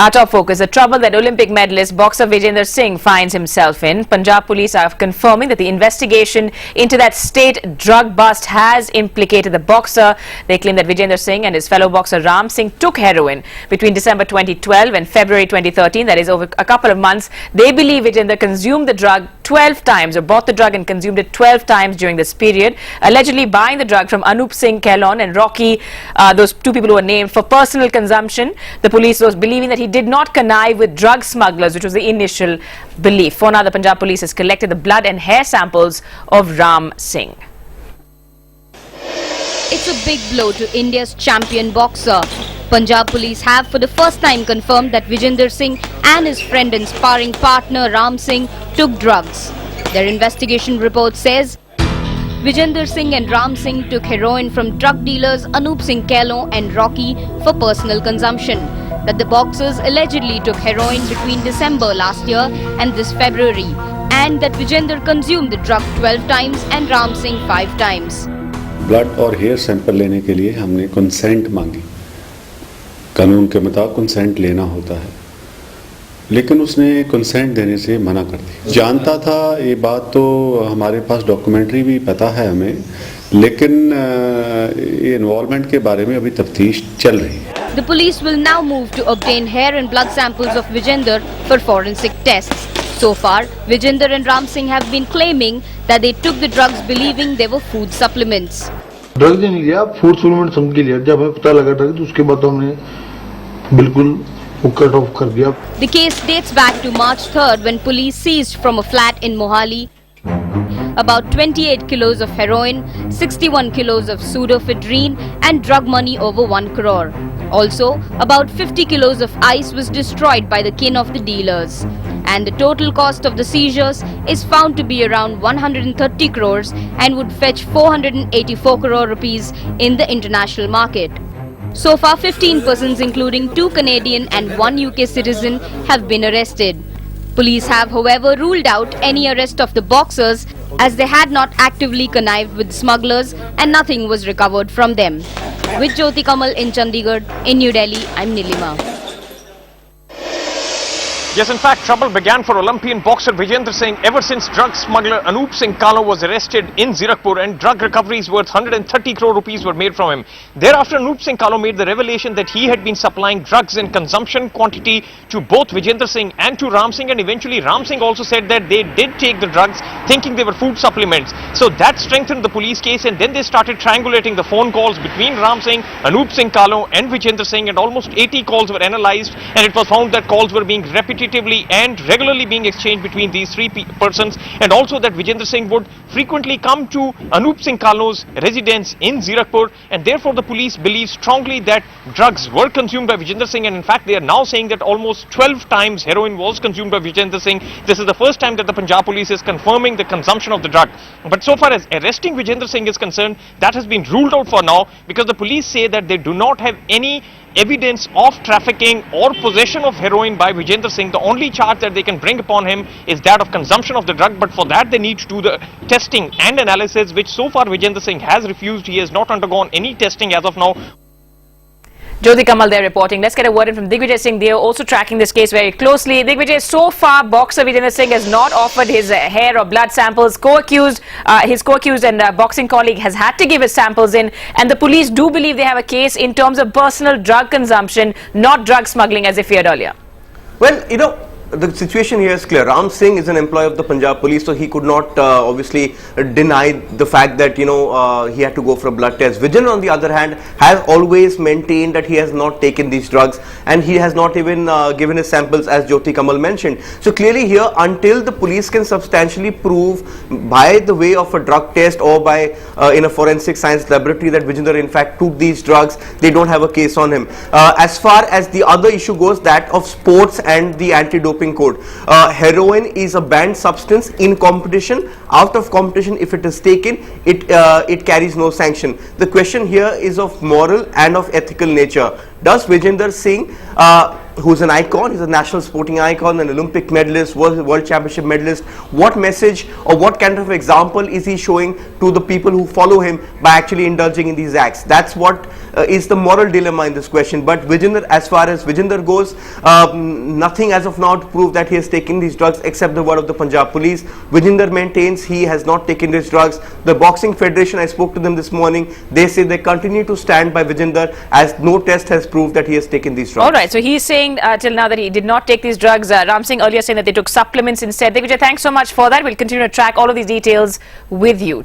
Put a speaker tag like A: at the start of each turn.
A: Our top focus, the trouble that Olympic medalist boxer Vijender Singh finds himself in. Punjab Police are confirming that the investigation into that state drug bust has implicated the boxer. They claim that Vijender Singh and his fellow boxer Ram Singh took heroin between December 2012 and February 2013. That is over a couple of months. They believe Vijender consumed the drug 12 times or bought the drug and consumed it 12 times during this period, allegedly buying the drug from Ram Singh and Rocky, those two people who were named, for personal consumption. The police was believing that he did not connive with drug smugglers, which was the initial belief. For now, the Punjab Police has collected the blood and hair samples of Ram Singh.
B: It's a big blow to India's champion boxer. Punjab Police have for the first time confirmed that Vijender Singh and his friend and sparring partner Ram Singh took drugs. Their investigation report says Vijender Singh and Ram Singh took heroin from drug dealers Ram Singh and Rocky for personal consumption. That the boxers allegedly took heroin between December last year and this February, and that Vijender consumed the drug 12 times and Ram Singh 5 times.
C: Blood और hair sample लेने के लिए हमने consent मांगी। कानून के मुताबिक consent लेना होता है, लेकिन उसने कंसेंट देने से मना कर दी। जानता था ये बात, तो हमारे पास डॉक्यूमेंट्री भी पता है हमें, लेकिन ये इन्वॉल्वमेंट के बारे में अभी तफ्तीश चल रही है।
B: The police will now move to obtain hair and blood samples of Vijender for forensic tests. So far, Vijender and Ram Singh have been claiming that they took the drugs believing they were food supplements.
D: Drugs नहीं लिया, food supplement समझ के लिया। जब हमें पता लगा था तो उसके बाद हमने बिल्कुल वो कट ऑफ कर दिया।
B: The case dates back to March 3rd when police seized from a flat in Mohali about 28 kilos of heroin, 61 kilos of pseudoephedrine and drug money over 1 crore. Also, about 50 kilos of ice was destroyed by the kin of the dealers. And the total cost of the seizures is found to be around 130 crores and would fetch 484 crore rupees in the international market. So far, 15 persons including 2 Canadian and 1 UK citizen have been arrested. Police have, however, ruled out any arrest of the boxers as they had not actively connived with smugglers and nothing was recovered from them. With Jyoti Kamal in Chandigarh, in New Delhi, I'm Nilima.
E: Yes, in fact, trouble began for Olympian boxer Vijender Singh ever since drug smuggler Ram Singh was arrested in Zirakpur and drug recoveries worth 130 crore rupees were made from him. Thereafter, Ram Singh made the revelation that he had been supplying drugs in consumption quantity to both Vijender Singh and to Ram Singh, and eventually Ram Singh also said that they did take the drugs thinking they were food supplements. So that strengthened the police case, and then they started triangulating the phone calls between Ram Singh, Ram Singh and Vijender Singh, and almost 80 calls were analyzed, and it was found that calls were being repetitively and regularly being exchanged between these three persons, and also that Vijender Singh would frequently come to Ram Singh's residence in Zirakpur, and therefore the police believe strongly that drugs were consumed by Vijender Singh, and in fact they are now saying that almost 12 times heroin was consumed by Vijender Singh. This is the first time that the Punjab Police is confirming the consumption of the drug. But so far as arresting Vijender Singh is concerned, that has been ruled out for now, because the police say that they do not have any evidence of trafficking or possession of heroin by Vijender Singh. The only charge that they can bring upon him is that of consumption of the drug, but for that they need to do the testing and analysis, which so far Vijender Singh has refused. He has not undergone any testing as of now.
A: Jyoti Kamal there reporting. Let's get a word in from Digvijay Singh. They are also tracking this case very closely. Digvijay, so far boxer Vijender Singh has not offered his hair or blood samples. His co-accused and boxing colleague has had to give his samples in, and the police do believe they have a case in terms of personal drug consumption, not drug smuggling as they feared earlier.
F: Well, you know, the situation here is clear. Ram Singh is an employee of the Punjab Police, so he could not obviously deny the fact that, you know, he had to go for a blood test. Vijender, on the other hand, has always maintained that he has not taken these drugs, and he has not even given his samples, as Jyoti Kamal mentioned. So clearly here, until the police can substantially prove by the way of a drug test or by in a forensic science laboratory that Vijender in fact took these drugs, they don't have a case on him. As far as the other issue goes, that of sports and the anti-doping code. Heroin is a banned substance in competition. Out of competition, if it is taken, it carries no sanction. The question here is of moral and of ethical nature. Does Vijender Singh who's an icon, he's a national sporting icon, an Olympic medalist, world championship medalist. What message or what kind of example is he showing to the people who follow him by actually indulging in these acts? That's what is the moral dilemma in this question. But Vijender, as far as Vijender goes, nothing as of now to prove that he has taken these drugs except the word of the Punjab Police. Vijender maintains he has not taken these drugs. The Boxing Federation, I spoke to them this morning, they say they continue to stand by Vijender as no test has proved that he has taken these drugs.
A: All right, so he's saying till now that he did not take these drugs. Ram Singh earlier saying that they took supplements instead. Vijay, thanks so much for that. We'll continue to track all of these details with you.